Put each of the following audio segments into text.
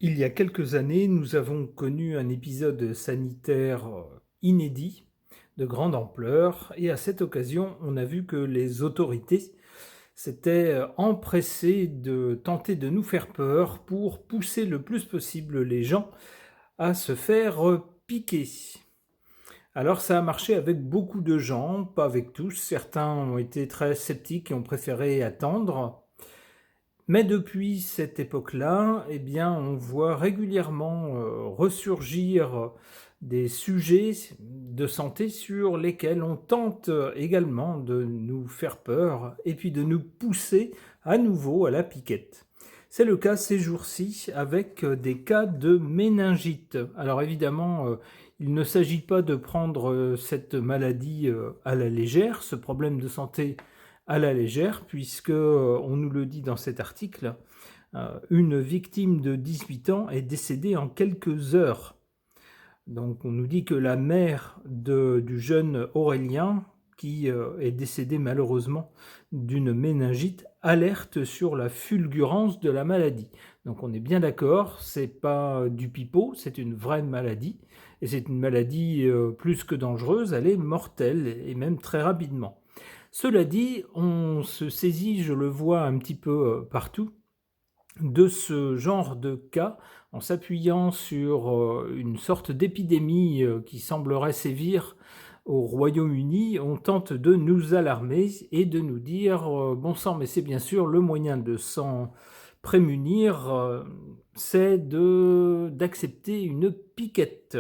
Il y a quelques années, nous avons connu un épisode sanitaire inédit, de grande ampleur, et à cette occasion, on a vu que les autorités s'étaient empressées de tenter de nous faire peur pour pousser le plus possible les gens à se faire piquer. Alors ça a marché avec beaucoup de gens, pas avec tous. Certains ont été très sceptiques et ont préféré attendre. Mais depuis cette époque-là, eh bien, on voit régulièrement ressurgir des sujets de santé sur lesquels on tente également de nous faire peur et puis de nous pousser à nouveau à la piquette. C'est le cas ces jours-ci avec des cas de méningite. Alors évidemment, il ne s'agit pas de prendre cette maladie à la légère, ce problème de santé à la légère, puisque, on nous le dit dans cet article, une victime de 18 ans est décédée en quelques heures. Donc on nous dit que la mère du jeune Aurélien, qui est décédé malheureusement d'une méningite, alerte sur la fulgurance de la maladie. Donc on est bien d'accord, c'est pas du pipeau, c'est une vraie maladie, et c'est une maladie plus que dangereuse, elle est mortelle, et même très rapidement. Cela dit, on se saisit, je le vois un petit peu partout, de ce genre de cas en s'appuyant sur une sorte d'épidémie qui semblerait sévir au Royaume-Uni. On tente de nous alarmer et de nous dire bon sang, mais c'est bien sûr le moyen de s'en prémunir, c'est d'accepter une piquette.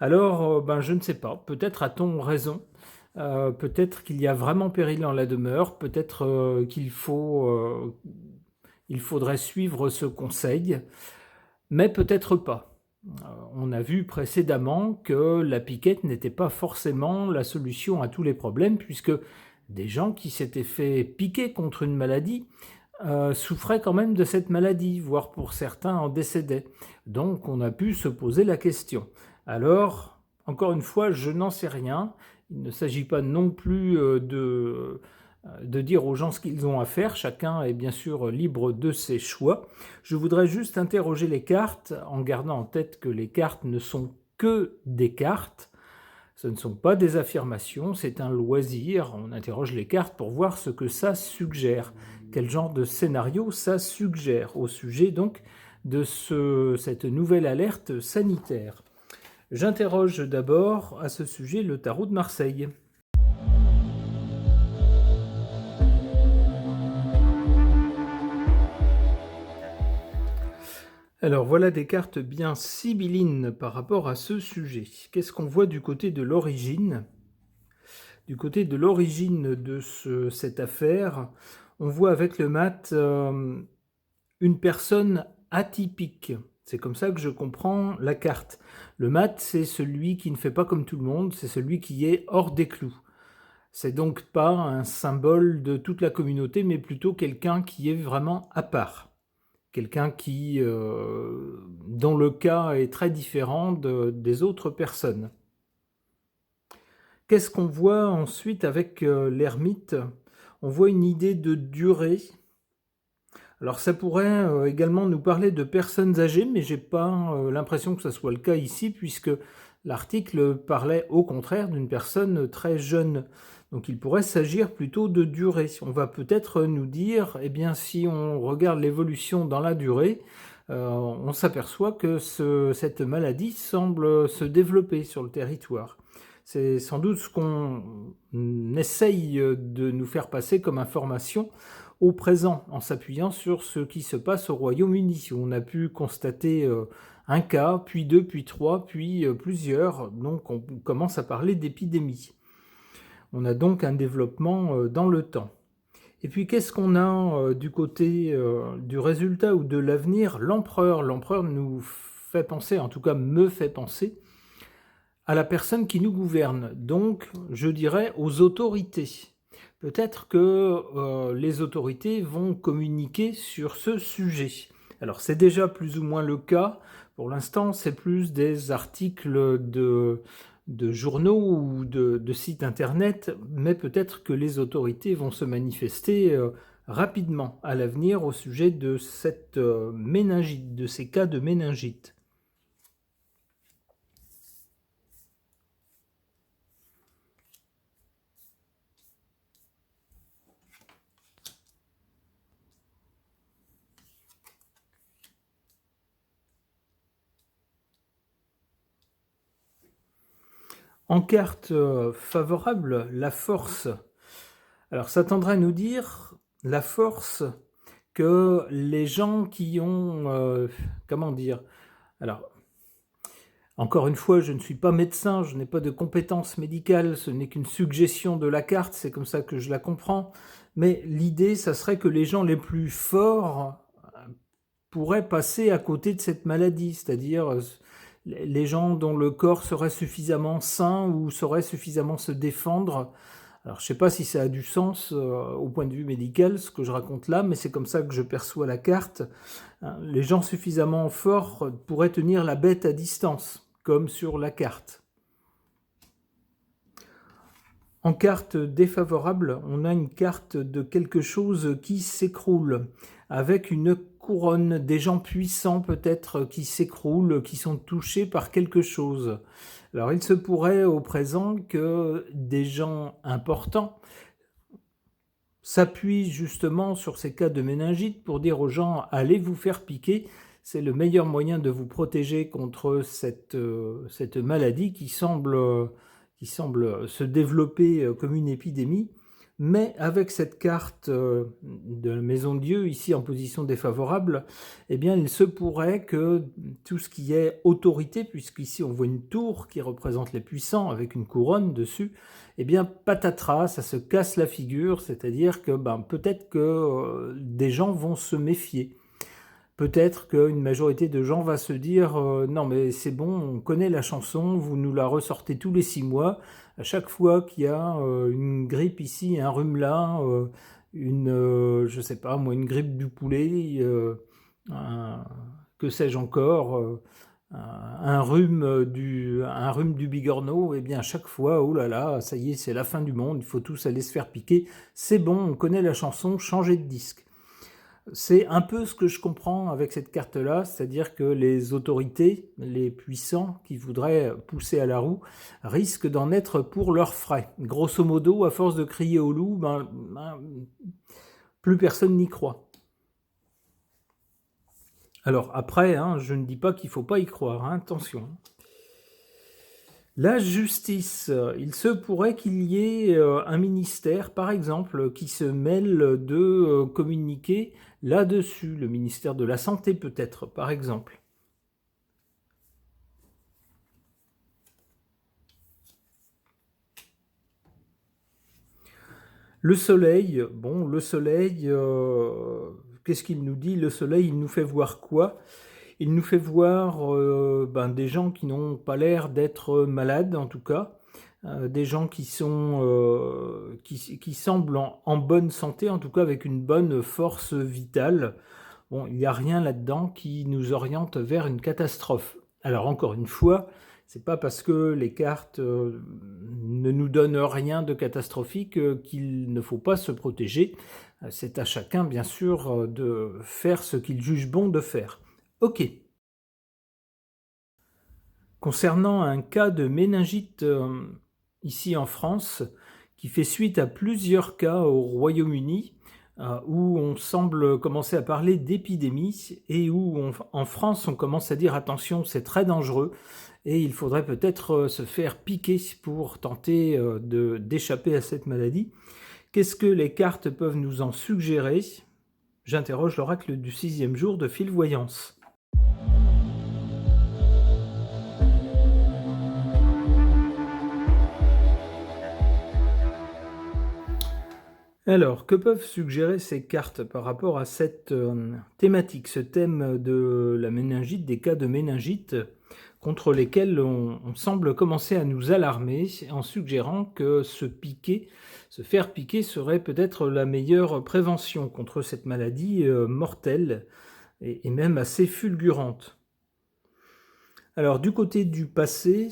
Alors, je ne sais pas, peut-être a-t-on raison. Peut-être qu'il y a vraiment péril en la demeure, peut-être il faudrait suivre ce conseil, mais peut-être pas. On a vu précédemment que la piquette n'était pas forcément la solution à tous les problèmes, puisque des gens qui s'étaient fait piquer contre une maladie souffraient quand même de cette maladie, voire pour certains en décédaient. Donc on a pu se poser la question. Alors, encore une fois, je n'en sais rien. Il ne s'agit pas non plus de dire aux gens ce qu'ils ont à faire. Chacun est bien sûr libre de ses choix. Je voudrais juste interroger les cartes en gardant en tête que les cartes ne sont que des cartes. Ce ne sont pas des affirmations, c'est un loisir. On interroge les cartes pour voir ce que ça suggère. Quel genre de scénario ça suggère au sujet donc de cette nouvelle alerte sanitaire. J'interroge d'abord à ce sujet le tarot de Marseille. Alors voilà des cartes bien sibyllines par rapport à ce sujet. Qu'est-ce qu'on voit du côté de l'origine ? Du côté de l'origine de cette affaire, on voit avec le mat une personne atypique. C'est comme ça que je comprends la carte. Le mat, c'est celui qui ne fait pas comme tout le monde, c'est celui qui est hors des clous. C'est donc pas un symbole de toute la communauté, mais plutôt quelqu'un qui est vraiment à part. Quelqu'un dont le cas est très différent des autres personnes. Qu'est-ce qu'on voit ensuite avec l'ermite ? On voit une idée de durée. Alors ça pourrait également nous parler de personnes âgées, mais j'ai pas l'impression que ce soit le cas ici, puisque l'article parlait au contraire d'une personne très jeune. Donc il pourrait s'agir plutôt de durée. On va peut-être nous dire, eh bien si on regarde l'évolution dans la durée, on s'aperçoit que cette maladie semble se développer sur le territoire. C'est sans doute ce qu'on essaye de nous faire passer comme information au présent, en s'appuyant sur ce qui se passe au Royaume-Uni. On a pu constater un cas, puis deux, puis trois, puis plusieurs. Donc on commence à parler d'épidémie. On a donc un développement dans le temps. Et puis qu'est-ce qu'on a du côté du résultat ou de l'avenir ? L'empereur. L'empereur nous fait penser, en tout cas me fait penser, à la personne qui nous gouverne. Donc je dirais aux autorités. Peut-être que les autorités vont communiquer sur ce sujet. Alors c'est déjà plus ou moins le cas. Pour l'instant, c'est plus des articles de journaux ou de sites internet, mais peut-être que les autorités vont se manifester rapidement à l'avenir au sujet de cette méningite, de ces cas de méningite. En carte favorable, la force. Alors ça tendrait à nous dire la force que les gens qui ont... comment dire? Alors, encore une fois, je ne suis pas médecin, je n'ai pas de compétences médicales, ce n'est qu'une suggestion de la carte, c'est comme ça que je la comprends. Mais l'idée, ça serait que les gens les plus forts pourraient passer à côté de cette maladie, c'est-à-dire les gens dont le corps serait suffisamment sain ou saurait suffisamment se défendre. Alors je ne sais pas si ça a du sens au point de vue médical, ce que je raconte là, mais c'est comme ça que je perçois la carte. Les gens suffisamment forts pourraient tenir la bête à distance, comme sur la carte. En carte défavorable, on a une carte de quelque chose qui s'écroule, avec une couronne, des gens puissants peut-être qui s'écroulent, qui sont touchés par quelque chose. Alors il se pourrait au présent que des gens importants s'appuient justement sur ces cas de méningite pour dire aux gens « allez vous faire piquer ». C'est le meilleur moyen de vous protéger contre cette maladie qui semble se développer comme une épidémie. Mais avec cette carte de la Maison de Dieu, ici en position défavorable, eh bien, il se pourrait que tout ce qui est autorité, puisqu'ici on voit une tour qui représente les puissants avec une couronne dessus, eh bien, patatras, ça se casse la figure, c'est-à-dire que peut-être que des gens vont se méfier. Peut-être qu'une majorité de gens va se dire non mais c'est bon, on connaît la chanson, vous nous la ressortez tous les 6 mois. À chaque fois qu'il y a une grippe ici, un rhume là, je sais pas moi, une grippe du poulet, que sais-je encore, un rhume du bigorneau, et bien à chaque fois, oh là là, ça y est, c'est la fin du monde, il faut tous aller se faire piquer. C'est bon, on connaît la chanson, changez de disque. C'est un peu ce que je comprends avec cette carte-là, c'est-à-dire que les autorités, les puissants qui voudraient pousser à la roue, risquent d'en être pour leurs frais. Grosso modo, à force de crier au loup, plus personne n'y croit. Alors après, je ne dis pas qu'il ne faut pas y croire, attention. La justice, il se pourrait qu'il y ait un ministère, par exemple, qui se mêle de communiquer là-dessus, le ministère de la Santé peut-être, par exemple. Le soleil, bon, le soleil, qu'est-ce qu'il nous dit? Le soleil, il nous fait voir quoi? Il nous fait voir des gens qui n'ont pas l'air d'être malades, en tout cas, des gens qui semblent en bonne santé, en tout cas avec une bonne force vitale. Bon, il n'y a rien là-dedans qui nous oriente vers une catastrophe. Alors encore une fois, c'est pas parce que les cartes ne nous donnent rien de catastrophique qu'il ne faut pas se protéger. C'est à chacun, bien sûr, de faire ce qu'il juge bon de faire. Ok. Concernant un cas de méningite ici en France, qui fait suite à plusieurs cas au Royaume-Uni, où on semble commencer à parler d'épidémie et où en France on commence à dire attention, c'est très dangereux et il faudrait peut-être se faire piquer pour tenter d'échapper à cette maladie. Qu'est-ce que les cartes peuvent nous en suggérer? J'interroge l'oracle du 6e jour de Fil Voyance. Alors, que peuvent suggérer ces cartes par rapport à cette thématique, ce thème de la méningite, des cas de méningite contre lesquels on semble commencer à nous alarmer en suggérant que se faire piquer serait peut-être la meilleure prévention contre cette maladie mortelle et même assez fulgurante. Alors, du côté du passé,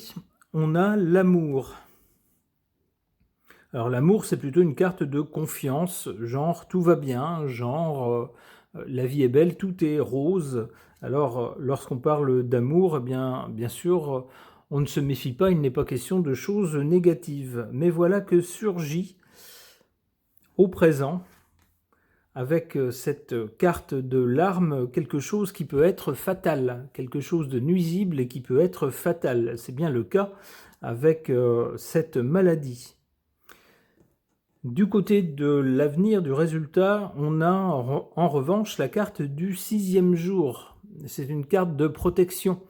on a l'amour. Alors l'amour, c'est plutôt une carte de confiance, genre tout va bien, genre la vie est belle, tout est rose. Alors lorsqu'on parle d'amour, eh bien sûr, on ne se méfie pas, il n'est pas question de choses négatives. Mais voilà que surgit au présent, avec cette carte de l'arme, quelque chose qui peut être fatal, quelque chose de nuisible et qui peut être fatal. C'est bien le cas avec cette maladie. Du côté de l'avenir, du résultat, on a en revanche la carte du 6e jour. C'est une carte de protection.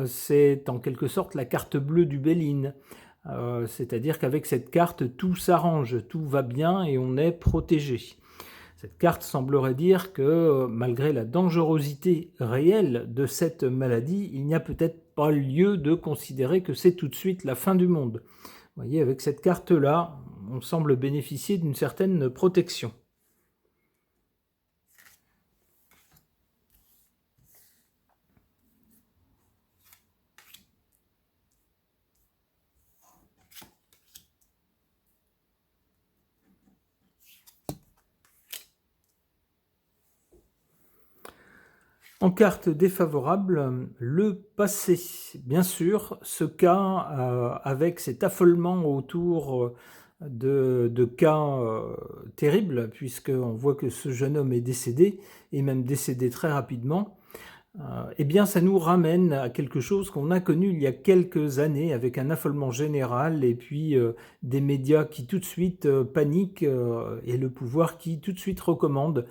C'est en quelque sorte la carte bleue du Béline. C'est-à-dire qu'avec cette carte, tout s'arrange, tout va bien et on est protégé. Cette carte semblerait dire que malgré la dangerosité réelle de cette maladie, il n'y a peut-être pas lieu de considérer que c'est tout de suite la fin du monde. Vous voyez, avec cette carte-là, on semble bénéficier d'une certaine protection. En carte défavorable, le passé. Bien sûr, ce cas avec cet affolement autour de cas terribles, puisqu'on voit que ce jeune homme est décédé, et même décédé très rapidement, eh bien ça nous ramène à quelque chose qu'on a connu il y a quelques années, avec un affolement général, et puis des médias qui tout de suite paniquent, et le pouvoir qui tout de suite recommande,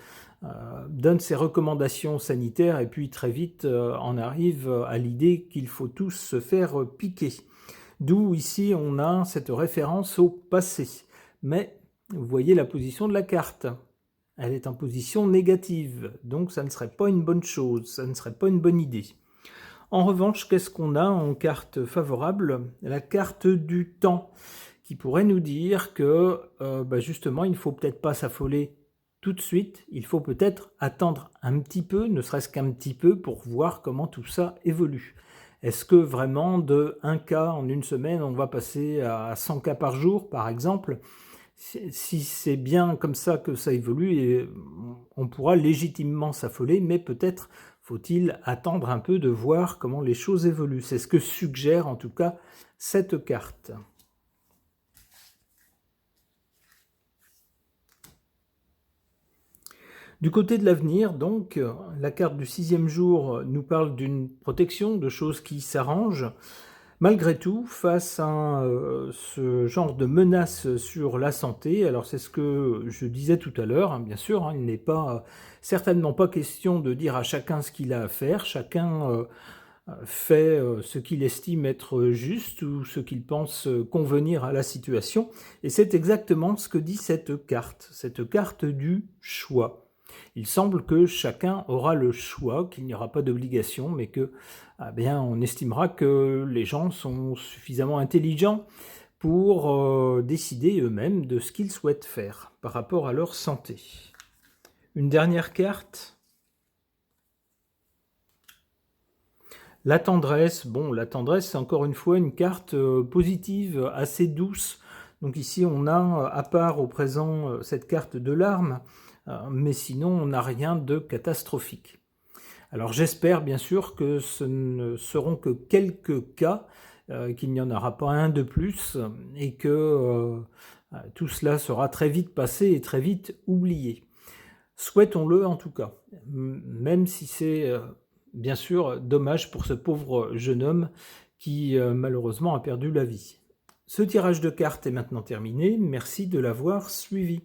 donne ses recommandations sanitaires, et puis très vite on arrive à l'idée qu'il faut tous se faire piquer. D'où ici on a cette référence au passé. Mais vous voyez la position de la carte. Elle est en position négative, donc ça ne serait pas une bonne chose, ça ne serait pas une bonne idée. En revanche, qu'est-ce qu'on a en carte favorable? La carte du temps, qui pourrait nous dire que justement, il ne faut peut-être pas s'affoler tout de suite, il faut peut-être attendre un petit peu, ne serait-ce qu'un petit peu, pour voir comment tout ça évolue. Est-ce que vraiment de 1 cas en une semaine, on va passer à 100 cas par jour, par exemple? Si c'est bien comme ça que ça évolue, et on pourra légitimement s'affoler, mais peut-être faut-il attendre un peu de voir comment les choses évoluent. C'est ce que suggère en tout cas cette carte. Du côté de l'avenir, donc, la carte du 6e jour nous parle d'une protection, de choses qui s'arrangent. Malgré tout, face à ce genre de menace sur la santé, alors c'est ce que je disais tout à l'heure, bien sûr, il n'est certainement pas question de dire à chacun ce qu'il a à faire, chacun fait ce qu'il estime être juste ou ce qu'il pense convenir à la situation, et c'est exactement ce que dit cette carte du choix. Il semble que chacun aura le choix, qu'il n'y aura pas d'obligation, mais que on estimera que les gens sont suffisamment intelligents pour décider eux-mêmes de ce qu'ils souhaitent faire par rapport à leur santé. Une dernière carte. La tendresse. Bon, la tendresse, c'est encore une fois une carte positive, assez douce. Donc ici, on a, à part au présent, cette carte de larmes, mais sinon, on n'a rien de catastrophique. Alors j'espère bien sûr que ce ne seront que quelques cas, qu'il n'y en aura pas un de plus, et que tout cela sera très vite passé et très vite oublié. Souhaitons-le en tout cas, même si c'est bien sûr dommage pour ce pauvre jeune homme qui malheureusement a perdu la vie. Ce tirage de cartes est maintenant terminé, merci de l'avoir suivi.